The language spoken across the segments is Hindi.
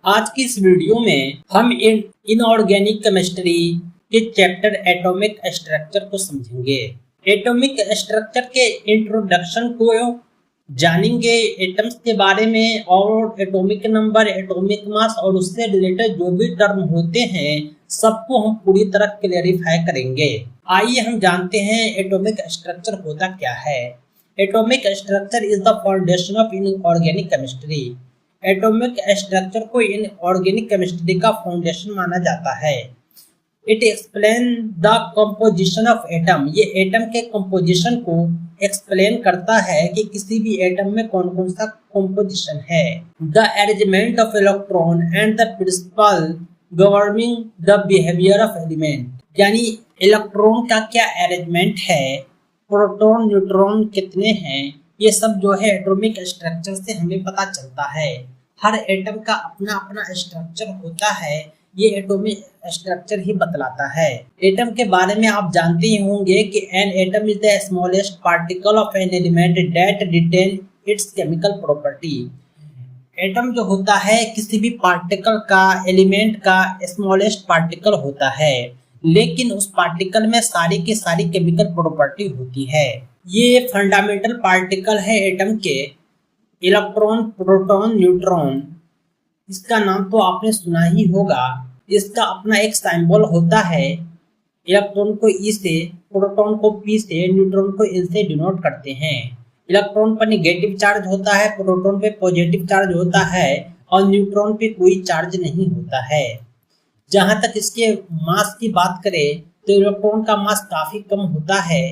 आज की इस वीडियो में हम इनऑर्गेनिक केमिस्ट्री के चैप्टर एटॉमिक स्ट्रक्चर को समझेंगे। एटॉमिक स्ट्रक्चर के इंट्रोडक्शन को जानेंगे, एटम्स के बारे में और एटॉमिक नंबर, एटॉमिक मास और उससे रिलेटेड जो भी टर्म होते हैं सबको हम पूरी तरह क्लेरिफाई करेंगे। आइए हम जानते हैं एटॉमिक स्ट्रक्चर होता क्या है। Atomic structure is the foundation of inorganic chemistry. Atomic structure को इनऑर्गेनिक केमिस्ट्री का फाउंडेशन माना जाता है। It explain the composition of atom. ये एटम के कंपोजिशन को एक्सप्लेन करता है कि किसी भी एटम में कौन कौन सा कंपोजिशन है। The arrangement of electron and the principle governing the behaviour of element. यानी इलेक्ट्रॉन का क्या अरेंजमेंट है, प्रोटॉन न्यूट्रॉन कितने हैं, ये सब जो है एटॉमिक स्ट्रक्चर से हमें पता चलता है। हर एटम का अपना अपना स्ट्रक्चर होता है, ये एटॉमिक स्ट्रक्चर ही बतलाता है। एटम के बारे में आप जानते ही होंगे कि an atom is the smallest particle of an element that retain its chemical property. Atom जो होता है किसी भी पार्टिकल का, एलिमेंट का स्मॉलेस्ट पार्टिकल होता है, लेकिन उस पार्टिकल में सारी की सारी केमिकल प्रॉपर्टी होती है। ये फंडामेंटल पार्टिकल है एटम के, इलेक्ट्रॉन, प्रोटॉन, न्यूट्रॉन। इसका नाम तो आपने सुना ही होगा। इसका अपना एक सिंबल होता है। इलेक्ट्रॉन को ई से, प्रोटॉन को पी से, न्यूट्रॉन को एल से डिनोट करते हैं। इलेक्ट्रॉन पर नेगेटिव चार्ज होता है, प्रोटॉन पे पॉजिटिव चार्ज होता है और न्यूट्रॉन पे कोई चार्ज नहीं होता है। जहां तक इसके मास की बात करें तो इलेक्ट्रॉन का मास काफी कम होता है,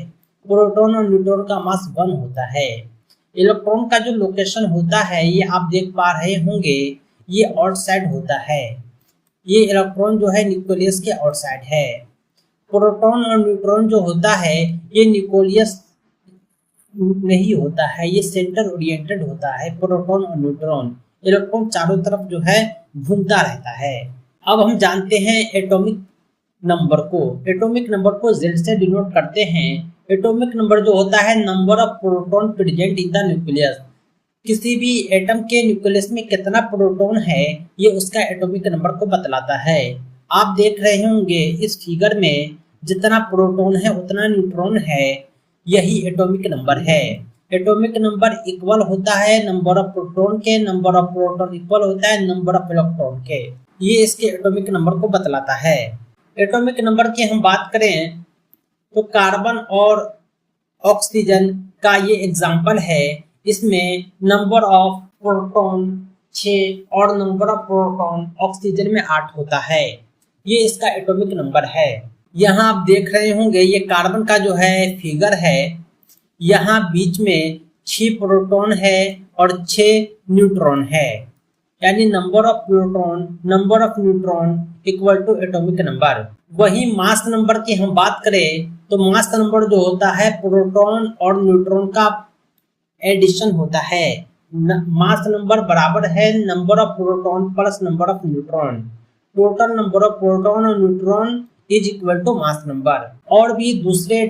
प्रोटॉन और न्यूट्रॉन का मास 1 होता है। इलेक्ट्रॉन का जो लोकेशन होता है ये आप देख पा रहे होंगे, ये आउटसाइड होता है। ये इलेक्ट्रॉन जो है न्यूक्लियस के आउटसाइड है। प्रोटॉन और न्यूट्रॉन जो होता है ये न्यूक्लियस नहीं होता है, ये सेंटर ओरिएंटेड होता है। प्रोटॉन और न्यूट्रॉन, इलेक्ट्रॉन चारों तरफ जो है घूमता रहता है। अब हम जानते हैं एटॉमिक नंबर को। एटॉमिक नंबर को Z से डिनोट करते हैं। एटॉमिक नंबर जो होता है number of proton present in the nucleus. किसी भी एटम के न्यूक्लियस में कितना प्रोटॉन है ये उसका एटॉमिक नंबर को बतलाता है। आप देख रहे होंगे इस फिगर में जितना प्रोटॉन है उतना न्यूट्रॉन है, यही एटॉमिक नंबर है। एटॉमिक नंबर इक्वल होता है नंबर ऑफ प्रोटॉन के, नंबर ऑफ प्रोटॉन इक्वल होता है नंबर ऑफ इलेक्ट्रॉन के। ये इसके एटॉमिक नंबर को बतलाता है। एटॉमिक नंबर की हम बात करें तो कार्बन और ऑक्सीजन का ये एग्जाम्पल है। इसमें नंबर ऑफ प्रोटॉन 6 और नंबर ऑफ प्रोटॉन ऑक्सीजन में 8 होता है। ये इसका एटॉमिक नंबर है। यहाँ आप देख रहे होंगे ये कार्बन का जो है फिगर है, यहाँ बीच में 6 प्रोटॉन है और 6 न्यूट्रॉन है। यानी number of proton, number of neutron equal to atomic number. वही मास नंबर की हम बात करें तो मास नंबर जो होता है प्रोटॉन और न्यूट्रॉन का एडिशन होता है। मास नंबर बराबर है number of proton plus number of neutron. Total number of proton और neutron is equal to mass number. और भी दूसरे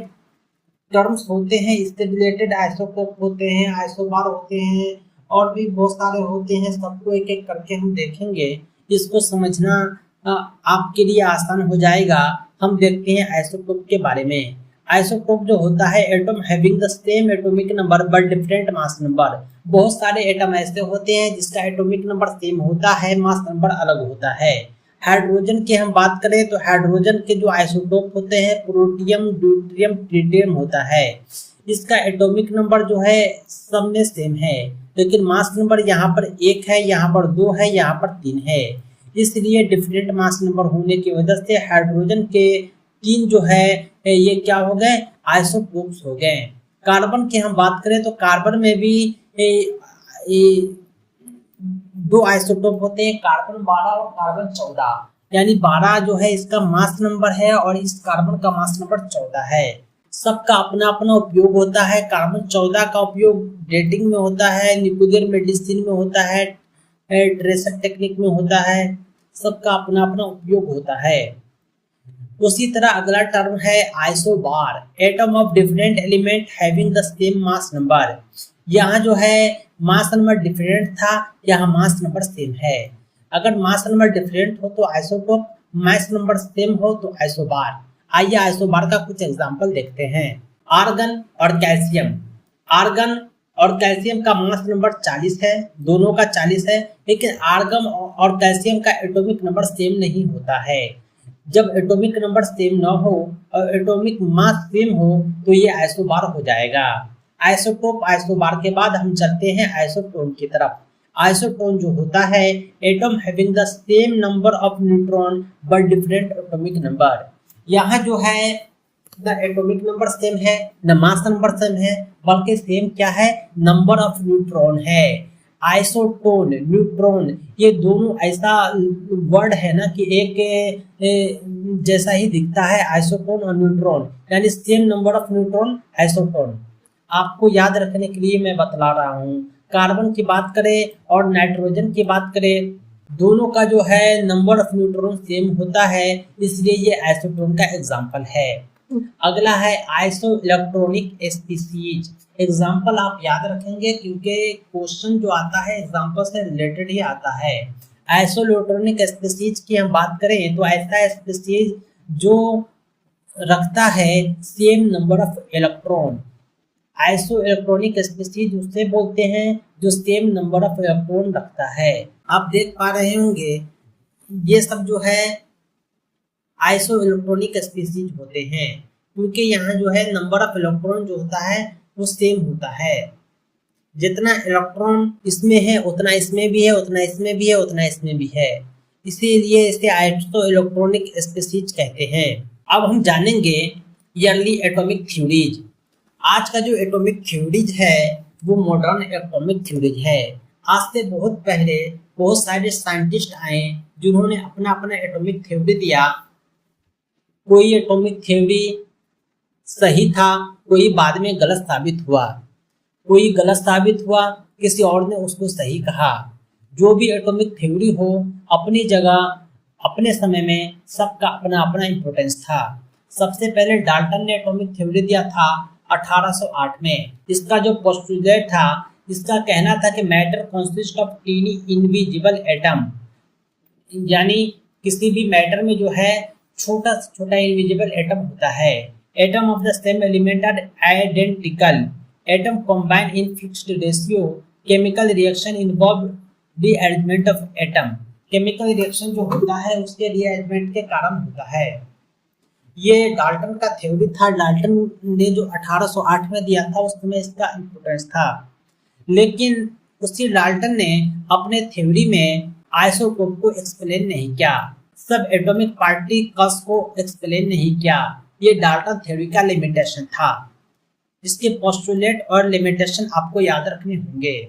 टर्म्स होते हैं इससे रिलेटेड, आइसोटोप होते हैं, आइसोबार होते हैं और भी बहुत सारे होते हैं। सबको एक एक करके हम देखेंगे। इसको समझना आपके लिए आसान हो जाएगा। हम देखते हैं आइसोटोप के बारे में। आइसोटोप जो होता है atom having the same atomic number but different mass number. बहुत सारे एटम ऐसे होते हैं जिसका एटॉमिक नंबर सेम होता है, मास नंबर अलग होता है। हाइड्रोजन की हम बात करें तो हाइड्रोजन के जो आइसोटोप होते हैं प्रोटियम, ड्यूटेरियम, ट्रिटियम होता है। इसका एटॉमिक नंबर जो है सब में सेम है, लेकिन मास नंबर यहाँ पर 1 है, यहाँ पर 2 है, यहाँ पर 3 है। इसलिए डिफरेंट मास नंबर होने की वजह से हाइड्रोजन के 3 जो है ये क्या हो गए, आइसोटोप्स हो गए। कार्बन की हम बात करें तो कार्बन में भी 2 आइसोटोप होते हैं, कार्बन 12 और कार्बन 14। यानी 12 जो है इसका मास नंबर है और इस कार्बन का मास नंबर 14 है। सबका अपना अपना उपयोग होता है। कार्बन 14 का उपयोग डेटिंग में होता है, न्यूक्लियर मेडिसिन में होता है, ट्रेसर टेक्निक में होता है। सबका अपना अपना उपयोग होता है। उसी तरह अगला टर्म है isobar. Atom of different element having the same mass number. यहाँ जो है मास नंबर डिफरेंट था, यहाँ मास नंबर सेम है। अगर मास नंबर डिफरेंट हो तो आइसोटोप, मास नंबर सेम हो तो आइसोबार। आइए आइसोबार का कुछ एग्जांपल देखते हैं। आर्गन और कैल्शियम। आर्गन और कैल्शियम का मास नंबर 40 है, दोनों का 40 है, लेकिन आर्गन और कैल्शियम का एटॉमिक नंबर सेम नहीं होता है। जब एटॉमिक नंबर सेम ना हो और एटॉमिक मास सेम हो तो ये आइसोबार हो जाएगा। आइसोटोप आइसोबार के बाद हम चलते हैं आइसोटोन की तरफ। आइसोटोन जो होता है, atom having the same number of neutron but different atomic number. यहाँ जो है न एटॉमिक नंबर सेम है, न मास नंबर सेम है, बल्कि सेम क्या है, नंबर ऑफ न्यूट्रॉन है। आइसोटोन, न्यूट्रॉन, ये दोनों ऐसा वर्ड है ना कि एक जैसा ही दिखता है, आइसोटोन और न्यूट्रॉन, यानी same number of neutron isotone. आपको याद रखने के लिए मैं बतला रहा हूँ। कार्बन की बात करें और नाइट्रोजन की बात करें, दोनों का जो है नंबर ऑफ न्यूट्रॉन सेम होता है, इसलिए ये आइसोटोन का एग्जाम्पल है। अगला है आइसो इलेक्ट्रॉनिक स्पीसीज। एग्जाम्पल आप याद रखेंगे क्योंकि क्वेश्चन जो आता है एग्जाम्पल से रिलेटेड ही आता है। आइसो इलेक्ट्रॉनिक स्पीसीज की हम बात करें तो ऐसा स्पीसीज जो रखता है same number of electron. Iso electronic species उसे बोलते हैं जो सेम नंबर ऑफ इलेक्ट्रॉन रखता है। आप देख पा रहे होंगे ये सब जो है आइसो इलेक्ट्रॉनिक स्पीसीज होते हैं, क्योंकि यहाँ जो है नंबर ऑफ इलेक्ट्रॉन जो होता है वो सेम होता है। जितना इलेक्ट्रॉन इसमें है उतना इसमें भी है, उतना इसमें भी है, उतना इसमें भी है, इसीलिए इसे आइसो इलेक्ट्रॉनिक स्पीसीज कहते हैं। अब हम जानेंगे ईयरली एटॉमिक थ्योरीज। आज का जो एटॉमिक थ्योरीज है वो मॉडर्न एटॉमिक थ्योरीज है। आज से बहुत पहले बहुत सारे साइंटिस्ट आए जिन्होंने अपना अपना एटॉमिक थ्योरी दिया। कोई एटॉमिक थ्योरी सही था, कोई बाद में गलत साबित हुआ, कोई गलत साबित हुआ, किसी और ने उसको सही कहा। जो भी एटॉमिक थ्योरी हो, अपनी जगह अपने समय में सबका अपना अपना इम्पोर्टेंस था। सबसे पहले डाल्टन ने एटॉमिक थ्योरी दिया था 1808 में। इसका जो पोस्टुलेट था, इसका कहना था कि matter consist of tiny invisible atom, यानी किसी भी मैटर में जो है छोटा से छोटा इनविजिबल एटम होता है। Atom of the same element are identical, atom combine in fixed ratio, chemical reaction involve rearrangement of atom. Chemical reaction जो होता है उसके रीअरेंजमेंट के कारण होता है। ये डाल्टन का थ्योरी था। डाल्टन ने जो 1808 में दिया था उस समय इसका इम्पोर्टेंस था, लेकिन उसी डाल्टन ने अपने थ्योरी में आइसोटोप को एक्सप्लेन नहीं किया, सब एटॉमिक पार्टिकल्स को एक्सप्लेन नहीं किया। ये डाल्टन थ्योरी का लिमिटेशन था। इसके पोस्टुलेट और लिमिटेशन आपको याद रखने होंगे।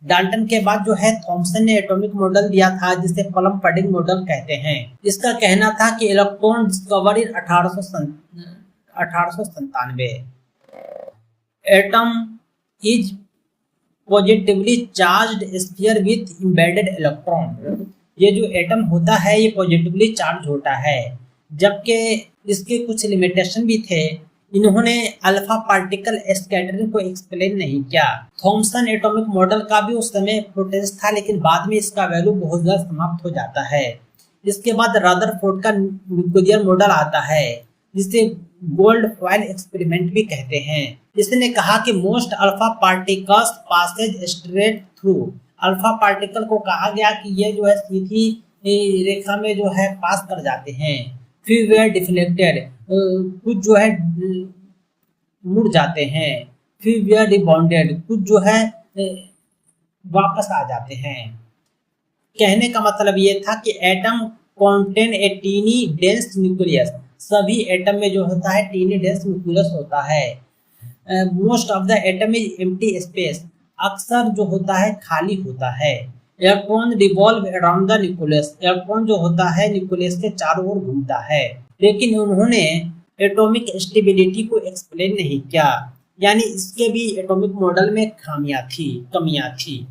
डाल्टन के बाद जो है थॉमसन ने एटॉमिक मॉडल दिया था जिसे पलम पडिंग मॉडल कहते हैं। इसका कहना था कि electron discover in 1897। Atom is positively charged sphere with embedded electron. ये जो एटम होता है ये पॉजिटिवली चार्ज होता है, जबकि इसके कुछ लिमिटेशन भी थे। इन्होंने अल्फा पार्टिकल स्कैटरिंग को एक्सप्लेन नहीं किया। थॉमसन एटॉमिक मॉडल का भी उस समय इंपोर्टेंस था, लेकिन बाद में इसका वैल्यू बहुत ज्यादा समाप्त हो जाता है। इसके बाद रदरफोर्ड का न्यूक्लियर मॉडल आता है जिसे गोल्ड फॉइल एक्सपेरिमेंट भी कहते हैं। इसने कहा कि most alpha particles passes straight through. Alpha particle को कहा गया कि ये जो है सीधी रेखा में जो है पास कर जाते हैं, फिर वे डिफ्लेक्टेड, कुछ जो है मुड़ जाते हैं, फिर वे रिबाउंडेड, कुछ जो है वापस आ जाते हैं। कहने का मतलब ये था कि atom contain a tiny dense nucleus. सभी एटम में जो होता है टीनी डेंस न्यूक्लियस होता है। Most of the atom is empty space. अक्सर जो होता है खाली होता है। Electron revolve around the nucleus. Electron जो होता है न्यूक्लियस के चारों ओर घूमता है, लेकिन उन्होंने एटॉमिक स्टेबिलिटी को एक्सप्लेन नहीं किया, यानी इसके भी एटॉमिक मॉडल में कमियां थी।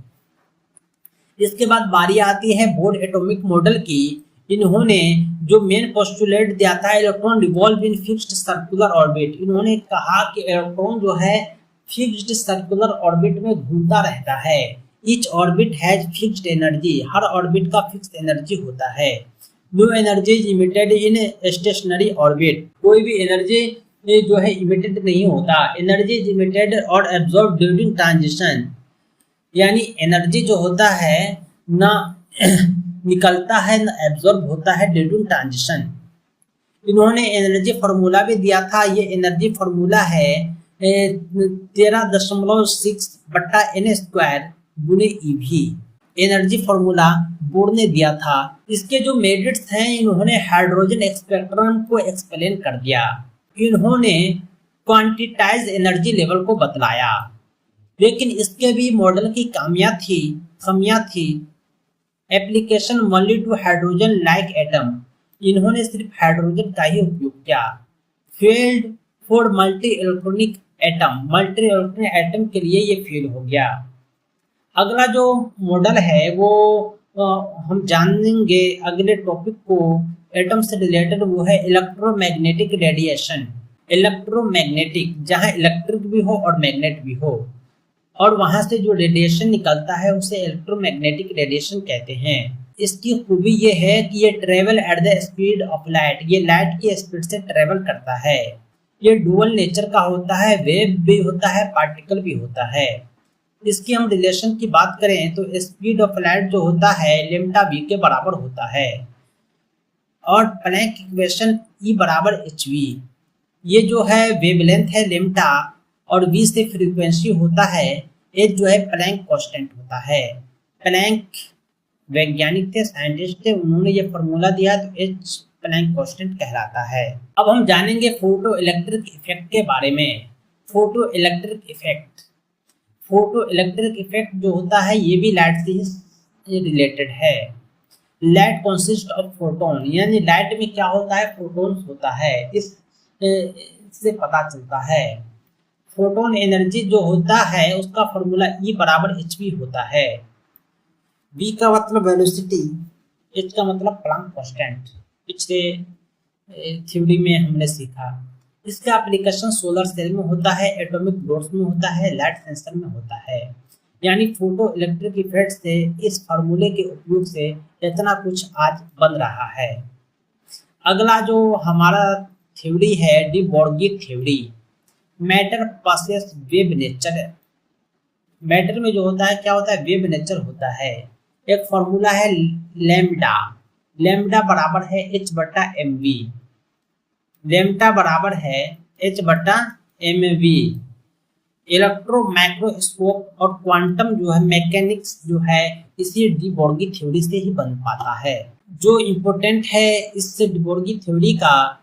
इसके बाद बारी आती है बोर्ड एटॉमिक मॉडल की। इन्होंने जो मेन पोस्टुलेट दिया था electron revolve in fixed circular orbit. इन्होंने कहा कि इलेक्ट्रॉन जो है फिक्स्ड सर्कुलर ऑर्बिट में घूमता रहता है। Each orbit has fixed energy, हर ऑर्बिट का फिक्स्ड एनर्जी होता है। No energy is emitted in stationary orbit, कोई भी एनर्जी जो है इमिटेड नहीं होता। एनर्जी इज इमिटेड और एब्जॉर्ब ड्यूरिंग ट्रांजिशन, यानी एनर्जी जो होता है ना निकलता है ना एब्जॉर्ब होता है ड्यूरिंग ट्रांजिशन। इन्होंने एनर्जी फार्मूला भी दिया था, ये एनर्जी फार्मूला है 13.6 बट्टा एन स्क्वायर गुने ईवी। एनर्जी फार्मूला बोर्ड ने दिया था। इसके जो मेरिट्स हैं, इन्होंने हाइड्रोजन स्पेक्ट्रम को एक्सप्लेन कर दिया, इन्होंने क्वांटिटाइज एनर्जी लेवल को बतलाया। लेकिन इसके भी मॉडल की खामियां थी। Application only to hydrogen like atom, इन्होंने सिर्फ हाइड्रोजन का ही उपयोग किया। Failed for multi electronic atom के लिए ये फेल हो गया। अगला जो मॉडल है वो हम जानेंगे अगले टॉपिक को एटम से रिलेटेड, वो है इलेक्ट्रोमैग्नेटिक रेडिएशन। इलेक्ट्रोमैग्नेटिक, जहाँ इलेक्ट्रिक भी हो और मैग्नेट भी हो, और वहां से जो रेडिएशन निकलता है उसे इलेक्ट्रोमैग्नेटिक रेडिएशन कहते हैं। इसकी खूबी ये है कि ये travel at the speed of light, ये लाइट की स्पीड से ट्रेवल करता है। ये डुअल नेचर का होता है, वेव भी होता है, पार्टिकल भी होता है। इसकी हम रिलेशन की बात करें तो स्पीड ऑफ लाइट जो होता है लेम्डा वी के बराबर होता है, और प्लैंक इक्वेशन E बराबर hv। ये जो है वेवलेंथ है लेम्डा, और v से फ्रीक्वेंसी होता है, h जो है प्लैंक कांस्टेंट होता है। प्लैंक वैज्ञानिक थे, साइंटिस्ट थे, उन्होंने ये फॉर्मूला दिया तो h प्लैंक कांस्टेंट कहलाता है। अब हम जानेंगे फोटो इलेक्ट्रिक इफेक्ट के बारे में। फोटो इलेक्ट्रिक इफेक्ट जो होता है ये भी लाइट से ही रिलेटेड है। लाइट कंसिस्ट ऑफ फोटोन, यानी लाइट में क्या होता है, फोटोन्स होता है, इससे पता चलता है। फोटोन एनर्जी जो होता है उसका फॉर्मूला E बराबर hv होता है। v का मतलब वेलोसिटी, h का मतलब प्लैंक कांस्टेंट, पिछले थ्योरी में हमने सीखा। इसका एप्लीकेशन सोलर सेल में होता है, एटॉमिक डॉट्स में होता है, लाइट सेंसर में होता है। यानी फोटो इलेक्ट्रिक इफेक्ट से, इस फार्मूले के उपयोग से इतना कुछ आज बन रहा है। अगला जो हमारा थ्योरी है de Broglie theory. Matter passes wave nature. Matter में जो होता है क्या होता है, वेव नेचर होता है। एक फॉर्मूला है लेम्डा बराबर है h बट्टा mv। लेम्डा बराबर है h बट्टा mv। इलेक्ट्रो माइक्रोस्कोप और क्वांटम जो है मैकेनिक्स जो है इसी डी बोर्गी थ्योरी से ही बन पाता है। जो इम्पोर्टेंट है इस डी बोर्गी थ्योरी का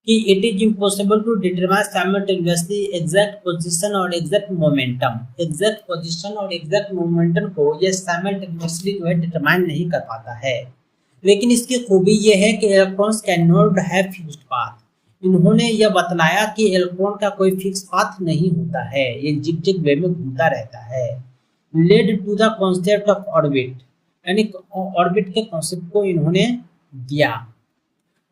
कि it is impossible to determine simultaneously exact position और एग्जैक्ट मोमेंटम। एग्जैक्ट पोजीशन और एग्जैक्ट मोमेंटम को ये साइमल्टेनियसली जो है डिटरमाइन नहीं कर पाता है। लेकिन इसकी खूबी ये है कि electrons can not have fixed path. इन्होंने यह बतलाया कि इलेक्ट्रॉन का कोई फिक्स पाथ नहीं होता है, ये जिग वे में घूमता रहता है। Led to the concept of orbit, यानी ऑर्बिट के कॉन्सेप्ट को इन्होंने दिया।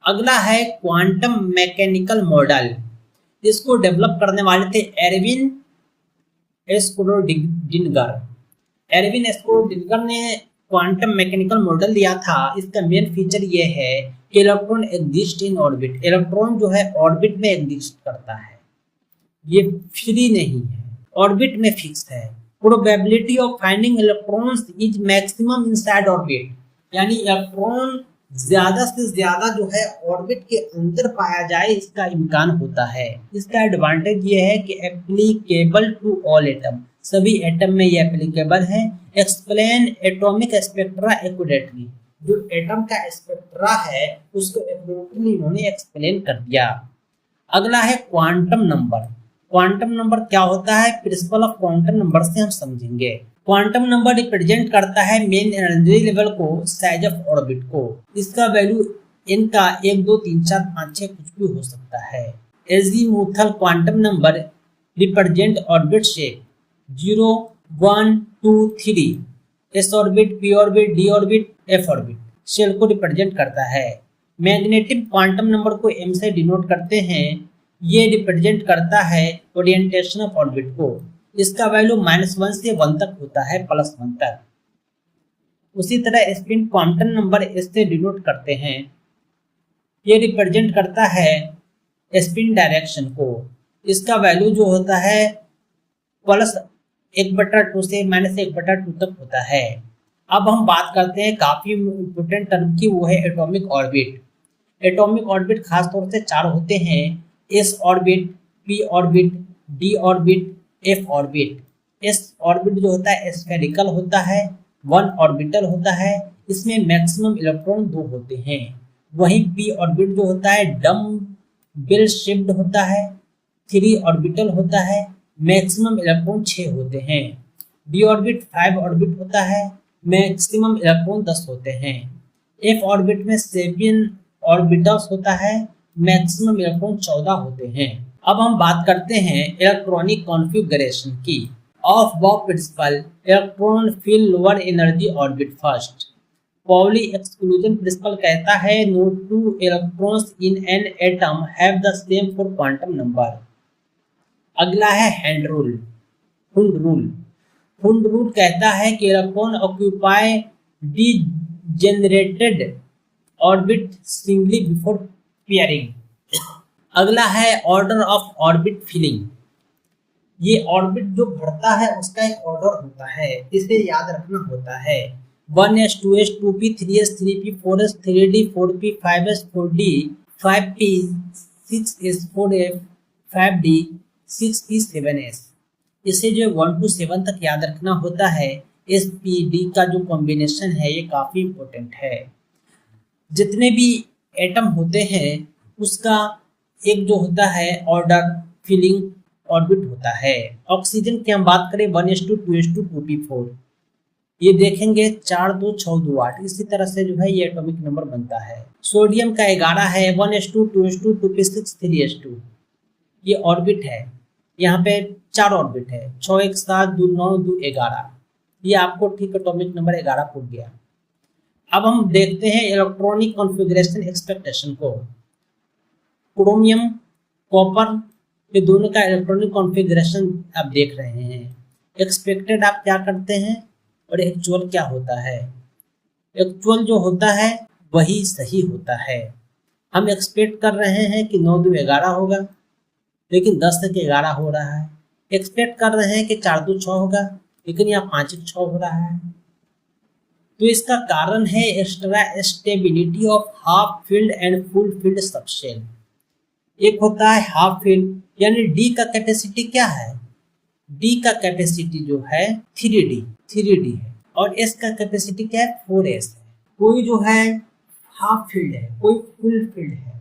अगला है क्वांटम मैकेनिकल मॉडल। इसको डेवलप करने वाले थे एरविन स्क्रोडिंगर। एरविन स्क्रोडिंगर ने क्वांटम मैकेनिकल मॉडल दिया था। इसका मेन फीचर ये है कि electron exist in orbit. Electron जो है ऑर्बिट में एग्जिस्ट करता है, ये फ्री नहीं है, ऑर्बिट में फिक्स है। Probability of finding electrons is maximum inside orbit, यानी इलेक्ट्रॉन ज्यादा से ज्यादा जो है ऑर्बिट के अंदर पाया जाए इसका इम्कान होता है। इसका एडवांटेज ये है कि एप्लीकेबल टू ऑल एटम, सभी एटम में ये एप्लीकेबल है। एक्सप्लेन एटॉमिक स्पेक्ट्रा एक्यूरेटली, जो एटम का स्पेक्ट्रा है उसको एक्यूरेटली इन्होंने एक्सप्लेन कर दिया। अगला है क्वांटम नंबर। क्वांटम नंबर क्या होता है, प्रिंसिपल ऑफ क्वांटम नंबर से हम समझेंगे। क्वांटम नंबर रिप्रेजेंट करता है मेन एनर्जी लेवल को, साइज ऑफ ऑर्बिट को। इसका वैल्यू इनका 1 2 3 4 5 6 कुछ भी हो सकता है। Azimuthal quantum number represent orbit shape 0 1 2 3, S orbit, P orbit, D orbit, F orbit shell को रिप्रेजेंट करता है। मैग्नेटिक क्वांटम नंबर को m से डिनोट करते हैं। ये रिप्रेजेंट करता है ओरिएंटेशन ऑफ ऑर्बिट को। इसका वैल्यू -1 से 1 तक होता है, +1 तक। उसी तरह स्पिन क्वांटम नंबर इससे डिनोट करते हैं। ये रिप्रेजेंट करता है स्पिन डायरेक्शन को। इसका वैल्यू जो होता है +1/2 से -1/2 तक होता है। अब हम बात करते हैं काफी इम्पोर्टेंट टर्म की, वो है एटॉमिक ऑर्बिट। एटॉमिक ऑर्बिट खास तौर से 4 होते हैं, s orbit, p orbit, d orbit, f orbit. s orbit जो होता है स्फेरिकल होता है, 1 ऑर्बिटल होता है, इसमें मैक्सिमम इलेक्ट्रॉन 2 होते हैं। वहीं p ऑर्बिट जो होता है डम्बेल शेप्ड होता है, 3 ऑर्बिटल होता है, मैक्सिमम इलेक्ट्रॉन 6 होते हैं। d ऑर्बिट 5 ऑर्बिट होता है, मैक्सिमम इलेक्ट्रॉन 10 होते हैं। f ऑर्बिट में 7 ऑर्बिटल्स होता है, मैक्सिमम इलेक्ट्रॉन 14 होते हैं। अब हम बात करते हैं इलेक्ट्रॉनिक कॉन्फ़िगरेशन की। Aufbau principle, electron fill lower energy orbit first. Pauli exclusion principle कहता है no 2 electrons in an atom have the same 4 quantum number. अगला है Hund rule, Hund rule. Hund rule कहता है कि electron occupy degenerated orbit singly before pairing. अगला है ऑर्डर ऑफ ऑर्बिट फिलिंग। ये ऑर्बिट जो भरता है उसका एक ऑर्डर होता है, इसे याद रखना होता है। 1s 2s 2p 3s 3p 4s 3d 4p 5s 4d 5p 6s 4f 5d 6p 7s। इसे जो 1 to 7 तक याद रखना होता है। s p d का जो कॉम्बिनेशन है ये काफी इंपॉर्टेंट है। जितने भी एटम होते हैं उसका एक जो होता है ऑर्डर फिलिंग ऑर्बिट होता है। ऑक्सीजन की हम बात करें 1s2 2s2 2p4, ये देखेंगे 4 2 6 2 8, इसी तरह से जो है ये एटॉमिक नंबर बनता है। सोडियम का 11 है, 1s2 2s2 2p6 3s2, ये ऑर्बिट है। यहाँ पे 4 ऑर्बिट है, 6 1 7 2 9 2 11, ये आपको ठीक एटॉमिक नंबर 11 पूछ गया। अब हम देखते हैं इलेक्ट्रॉनिक कॉन्फ़िगरेशन एक्सपेक्टेशन को। क्रोमियम कॉपर ये दोनों का इलेक्ट्रॉनिक कॉन्फ़िगरेशन आप देख रहे हैं। एक्सपेक्टेड आप क्या करते हैं और एक्चुअल क्या होता है। एक्चुअल जो होता है वही सही होता है। हम एक्सपेक्ट कर रहे हैं कि 9 2 11 होगा, लेकिन 10 तक 11 हो रहा है। एक्सपेक्ट कर रहे हैं कि 4 2 6 होगा, लेकिन यहाँ 5 1 6 हो रहा है। तो इसका कारण है extra stability of half field and full field subshell. एक होता है हाफ फील्ड, यानी डी का कैपेसिटी क्या है, डी का कैपेसिटी जो है 3D है, और एस का कैपेसिटी क्या है 4s है। कोई जो है हाफ फील्ड है, कोई फुल फील्ड है।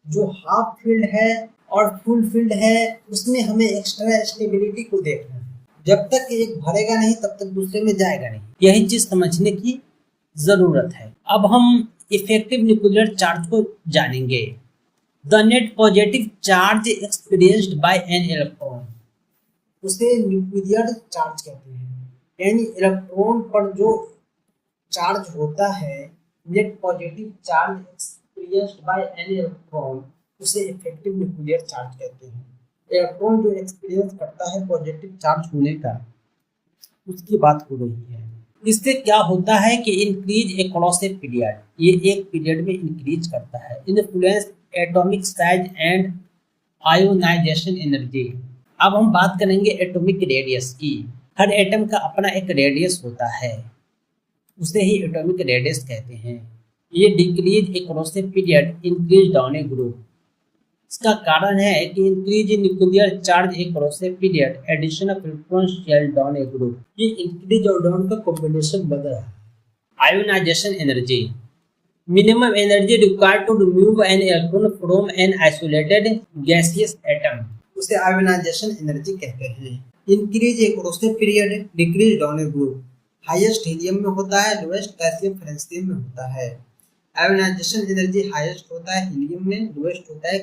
जो हाफ फील्ड है और फुल फील्ड है उसमें हमें एक्स्ट्रा स्टेबिलिटी को देखना है। जब तक एक भरेगा नहीं तब तक दूसरे में जाएगा नहीं, यही चीज समझने की जरूरत है। अब हम इफेक्टिव न्यूक्लियर चार्ज को जानेंगे। The net positive charge experienced bye an electron, उसे न्यूक्लियर चार्ज कहते हैं। यानी इलेक्ट्रॉन पर जो चार्ज होता है, net positive charge experienced bye an electron, उसे इफेक्टिव न्यूक्लियर चार्ज कहते हैं। इलेक्ट्रॉन जो एक्सपीरियंस करता है पॉजिटिव चार्ज होने का, उसकी बात हो रही है। इससे क्या होता है कि इंक्रीज अक्रॉस ए पीरियड, ये एक पीरियड में इंक्रीज करता है। Influence atomic size and ionization energy. अब हम बात करेंगे एटॉमिक रेडियस की। हर एटम का अपना एक रेडियस होता है, उसे ही एटॉमिक रेडियस कहते हैं। ये decrease across a period, increase down a group. इसका कारण है कि increase in nuclear charge across a period, addition of electron shell down a group. ये इंक्रीज और डाउन का कॉम्बिनेशन बन रहा है। Ionisation energy, minimum energy required to remove an electron from an isolated gaseous atom, उसे आयोनाइजेशन एनर्जी कहते हैं। Increase across a period, decrease down a group. Highest helium में होता है, लोएस्ट कैल्शियम फ्रांसियम में होता है। आयोनाइजेशन एनर्जी हाईएस्ट होता है हीलियम में, लोएस्ट होता है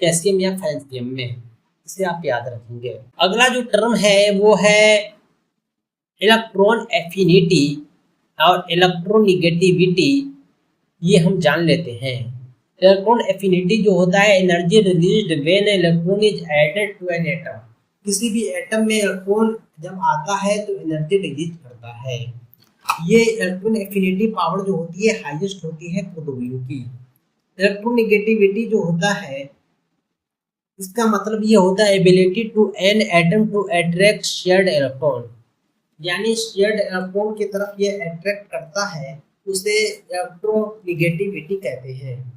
कैल्शियम या फ्रांसियम में। इसे आप याद रखेंगे। अगला जो टर्म है वो है इलेक्ट्रॉन एफिनिटी और इलेक्ट्रोनिगेटिविटी। ये हम जान लेते हैं। इलेक्ट्रॉन एफिनिटी जो होता है energy released when electron is added to an atom, किसी भी एटम में इलेक्ट्रॉन जब आता है तो एनर्जी रिलीज करता है। ये इलेक्ट्रॉन एफिनिटी पावर जो होती है हाईएस्ट होती है क्लोरीन की। इलेक्ट्रोनेगेटिविटी जो होता है इसका मतलब ये होता है ability to an atom to attract shared electron, यानी शेयर्ड इलेक्ट्रॉन की तरफ ये अट्रैक्ट करता है, उसे इलेक्ट्रोनेगेटिविटी कहते हैं।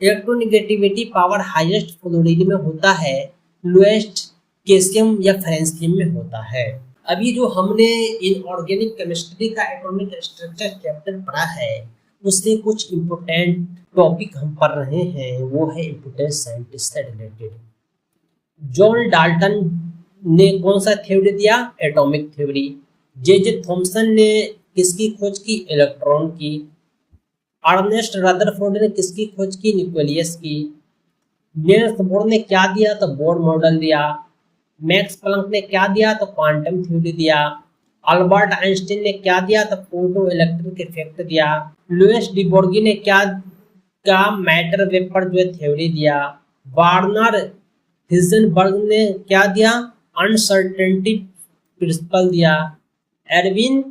इलेक्ट्रोनेगेटिविटी पावर हाईएस्ट फ्लोरीन में होता है, लोएस्ट कैल्शियम या फ्रांसियम में होता है। अभी जो हमने इनऑर्गेनिक केमिस्ट्री का एटॉमिक स्ट्रक्चर चैप्टर पढ़ा है उससे कुछ इम्पोर्टेंट टॉपिक हम पढ़ रहे हैं, वो है इम्पोर्टेंट साइंटिस्ट से रिलेटेड। जॉन डाल्टन ने कौन सा थ्योरी दिया? Atomic theory. जे थॉमसन ने किसकी खोज की? इलेक्ट्रॉन की। अर्नेस्ट रदरफोर्ड ने किसकी खोज की? न्यूक्लियस की। निल्स बोर ने क्या दिया? तो बोर मॉडल दिया। मैक्स प्लैंक ने क्या दिया? तो क्वांटम थ्योरी दिया। अल्बर्ट आइंस्टीन ने क्या दिया? तो फोटो इलेक्ट्रिक इफेक्ट दिया। लुइस डिबोर्गी ने क्या मैटर वेपर जो थ्योरी दिया। वार्नर हिजनबर्ग ने क्या दिया? अनसर्टेनिटी प्रिंसिपल दिया। एरविन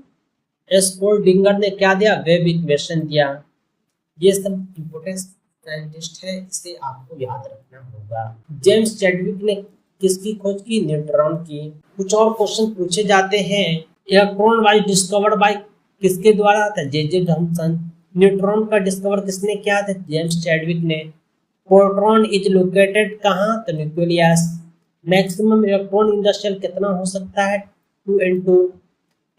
स्पोर्डिंगर ने क्या दिया? वेव इक्वेशन दिया। ये सब इम्पोर्टेंट साइंटिस्ट है, इसे आपको याद रखना होगा। जेम्स चैडविक ने किसकी खोज की? न्यूट्रॉन की। कुछ और क्वेश्चन पूछे जाते हैं। इलेक्ट्रॉन वाज डिस्कवर्ड बाय किसके द्वारा? था जे थॉमसन। न्यूट्रॉन का डिस्कवर किसने किया था? जेम्स चैडविक ने। प्रोटॉन इज लोकेटेड कहाँ? तो nucleus. Maximum electron in the shell कितना हो सकता है? 2n2।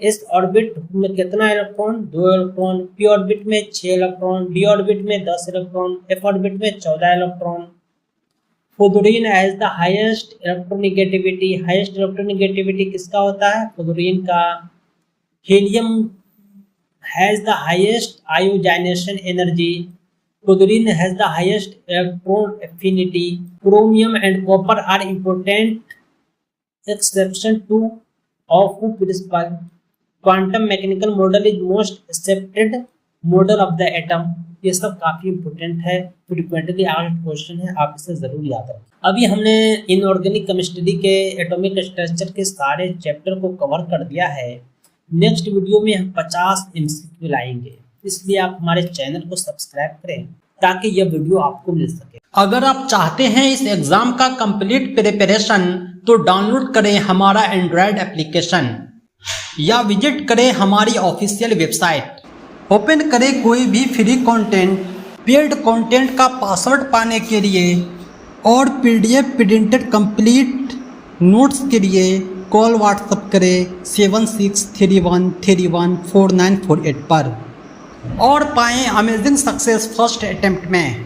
इस ऑर्बिट में कितना इलेक्ट्रॉन? 2 इलेक्ट्रॉन। पी ऑर्बिट में 6 इलेक्ट्रॉन, डी ऑर्बिट में 10 इलेक्ट्रॉन, एफ ऑर्बिट में 14 electron. Fluorine has the highest electronegativity. Highest electronegativity किसका होता है? फ्लोरीन का। Helium has the highest ionization energy. Fluorine has the highest electron affinity. Chromium and copper are important exception to aufbau principle. Quantum mechanical model is most accepted model of the atom. ये सब काफी इंपॉर्टेंट है, फ्रीक्वेंटली आस्क्ड क्वेश्चन है, आप इसे जरूर याद रखें। अभी हमने इनऑर्गेनिक केमिस्ट्री के एटॉमिक स्ट्रक्चर के सारे चैप्टर को कवर कर दिया है। नेक्स्ट वीडियो में हम 50 MCQ लाएंगे, इसलिए आप हमारे चैनल को सब्सक्राइब करें ताकि यह वीडियो आपको मिल सके। अगर आप चाहते हैं इस एग्जाम का कंप्लीट प्रिपरेशन तो डाउनलोड करें हमारा एंड्रॉयड एप्लीकेशन या विजिट करें हमारी ऑफिशियल वेबसाइट। ओपन करें कोई भी फ्री कंटेंट। पेड कंटेंट का पासवर्ड पाने के लिए और PDF प्रिंटेड कंप्लीट नोट्स के लिए कॉल व्हाट्सअप करें 7631314948 पर और पाएं अमेजिंग सक्सेस फर्स्ट अटेम्प्ट में।